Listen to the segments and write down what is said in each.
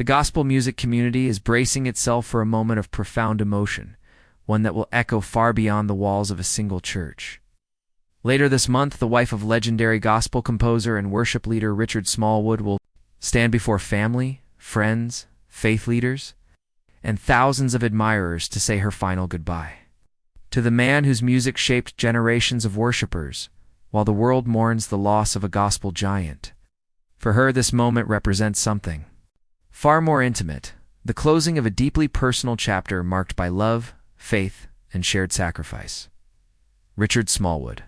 The gospel music community is bracing itself for a moment of profound emotion, one that will echo far beyond the walls of a single church. Later this month, the wife of legendary gospel composer and worship leader Richard Smallwood will stand before family, friends, faith leaders, and thousands of admirers to say her final goodbye. To the man whose music shaped generations of worshipers, while the world mourns the loss of a gospel giant, for her this moment represents something far more intimate, the closing of a deeply personal chapter marked by love, faith, and shared sacrifice. Richard Smallwood,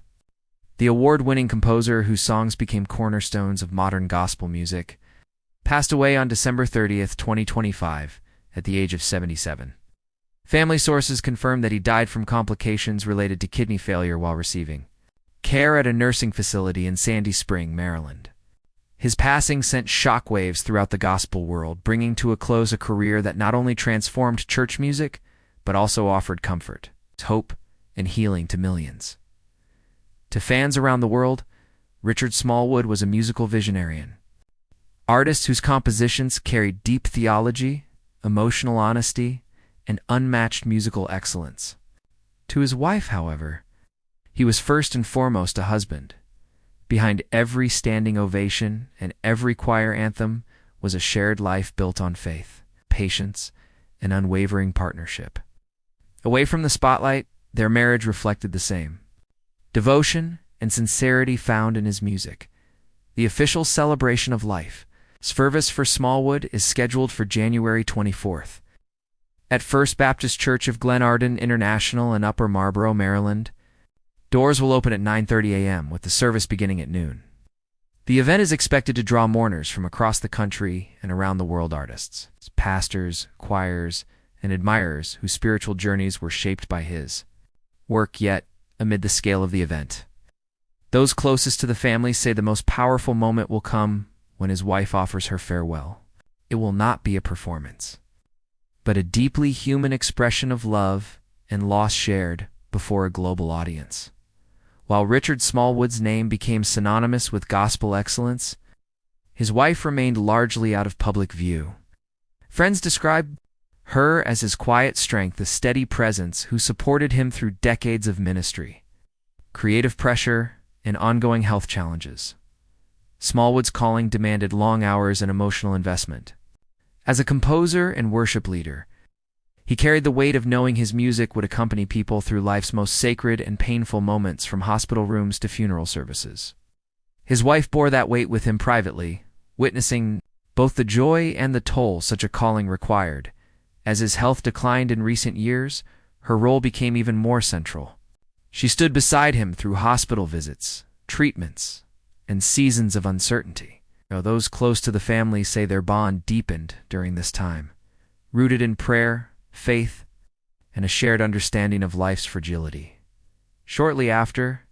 the award-winning composer whose songs became cornerstones of modern gospel music, passed away on December 30th, 2025, at the age of 77. Family sources confirmed that he died from complications related to kidney failure while receiving care at a nursing facility in Sandy Spring, Maryland. His passing sent shockwaves throughout the gospel world, bringing to a close a career that not only transformed church music, but also offered comfort, hope, and healing to millions. To fans around the world, Richard Smallwood was a musical visionary, artist whose compositions carried deep theology, emotional honesty, and unmatched musical excellence. To his wife, however, he was first and foremost a husband. Behind every standing ovation and every choir anthem was a shared life built on faith, patience, and unwavering partnership. Away from the spotlight, their marriage reflected the same devotion and sincerity found in his music. The official celebration of life service for Smallwood is scheduled for January 24th at First Baptist Church of Glen Arden International in Upper Marlboro, Maryland. Doors will open at 9:30 a.m., with the service beginning at noon. The event is expected to draw mourners from across the country and around the world, artists, pastors, choirs, and admirers whose spiritual journeys were shaped by his work. Yet, amid the scale of the event, those closest to the family say the most powerful moment will come when his wife offers her farewell. It will not be a performance, but a deeply human expression of love and loss shared before a global audience. While Richard Smallwood's name became synonymous with gospel excellence, his wife remained largely out of public view. Friends described her as his quiet strength, a steady presence who supported him through decades of ministry, creative pressure, and ongoing health challenges. Smallwood's calling demanded long hours and emotional investment. As a composer and worship leader, he carried the weight of knowing his music would accompany people through life's most sacred and painful moments, from hospital rooms to funeral services. His wife bore that weight with him privately, witnessing both the joy and the toll such a calling required. As his health declined in recent years, her role became even more central. She stood beside him through hospital visits, treatments, and seasons of uncertainty. Those close to the family say their bond deepened during this time, rooted in prayer, faith, and a shared understanding of life's fragility. Shortly after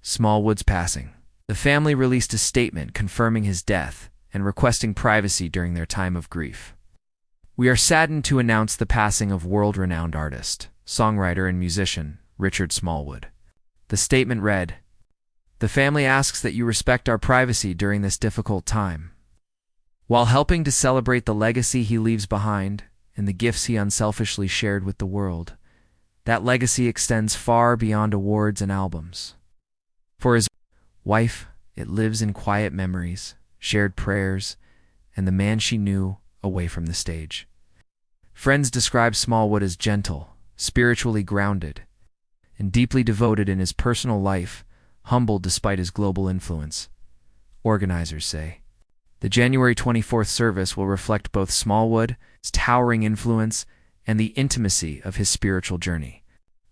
Smallwood's passing, the family released a statement confirming his death and requesting privacy during their time of grief. "We are saddened to announce the passing of world-renowned artist, songwriter, and musician Richard Smallwood." The statement read, "The family asks that you respect our privacy during this difficult time. While helping to celebrate the legacy he leaves behind and the gifts he unselfishly shared with the world, that legacy extends far beyond awards and albums. For his wife, it lives in quiet memories, shared prayers, and the man she knew away from the stage." Friends describe Smallwood as gentle, spiritually grounded, and deeply devoted in his personal life, humble despite his global influence. Organizers say the January 24th service will reflect both Smallwood's towering influence and the intimacy of his spiritual journey.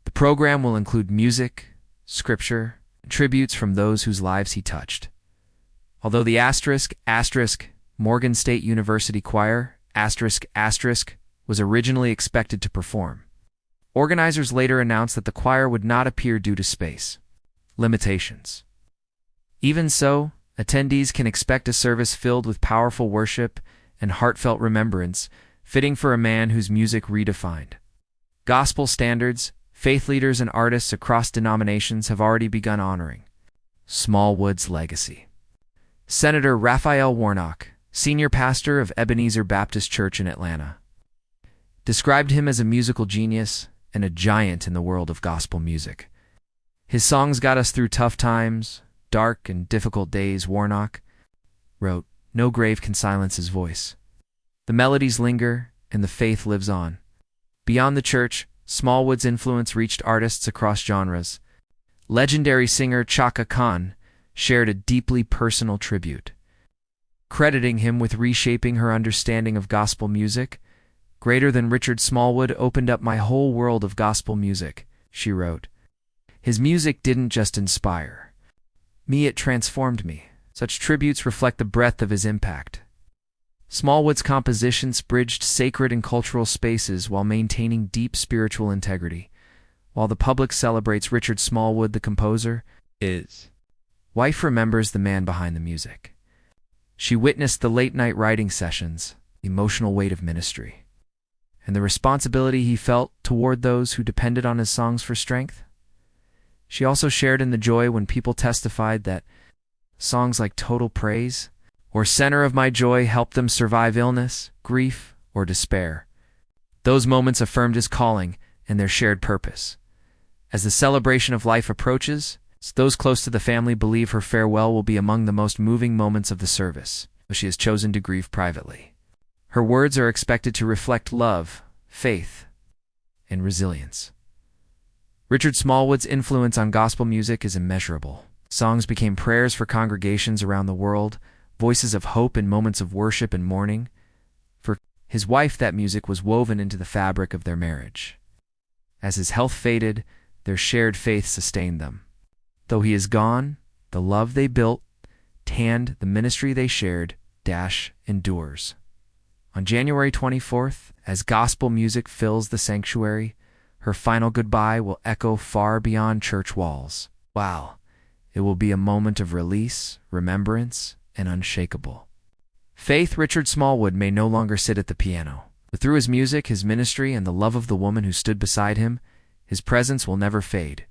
The program will include music, scripture, and tributes from those whose lives he touched. Although the Morgan State University Choir was originally expected to perform, organizers later announced that the choir would not appear due to space limitations. Even so, attendees can expect a service filled with powerful worship and heartfelt remembrance, fitting for a man whose music redefined gospel standards. Faith leaders and artists across denominations have already begun honoring Smallwood's legacy. Senator Raphael Warnock, senior pastor of Ebenezer Baptist Church in Atlanta, described him as a musical genius and a giant in the world of gospel music. His songs got us through tough times, dark and difficult days. Warnock wrote, "No grave can silence his voice. The melodies linger and the faith lives on." Beyond the church, Smallwood's influence reached artists across genres. Legendary singer Chaka Khan shared a deeply personal tribute, crediting him with reshaping her understanding of gospel music. "Greater than Richard Smallwood opened up my whole world of gospel music," she wrote. "His music didn't just inspire me, it transformed me." Such tributes reflect the breadth of his impact. Smallwood's compositions bridged sacred and cultural spaces while maintaining deep spiritual integrity. While the public celebrates Richard Smallwood, the composer, his wife remembers the man behind the music. She witnessed the late-night writing sessions, the emotional weight of ministry, and the responsibility he felt toward those who depended on his songs for strength. She also shared in the joy when people testified that songs like Total Praise or Center of My Joy helped them survive illness, grief, or despair. Those moments affirmed his calling and their shared purpose. As the celebration of life approaches, those close to the family believe her farewell will be among the most moving moments of the service, though she has chosen to grieve privately. Her words are expected to reflect love, faith, and resilience. Richard Smallwood's influence on gospel music is immeasurable. Songs became prayers for congregations around the world, voices of hope in moments of worship and mourning. For his wife, that music was woven into the fabric of their marriage. As his health faded, their shared faith sustained them. Though he is gone, the love they built, the ministry they shared, endures. On January 24th, as gospel music fills the sanctuary, her final goodbye will echo far beyond church walls. Wow, it will be a moment of release, remembrance, and unshakable faith. Richard Smallwood may no longer sit at the piano, but through his music, his ministry, and the love of the woman who stood beside him, his presence will never fade.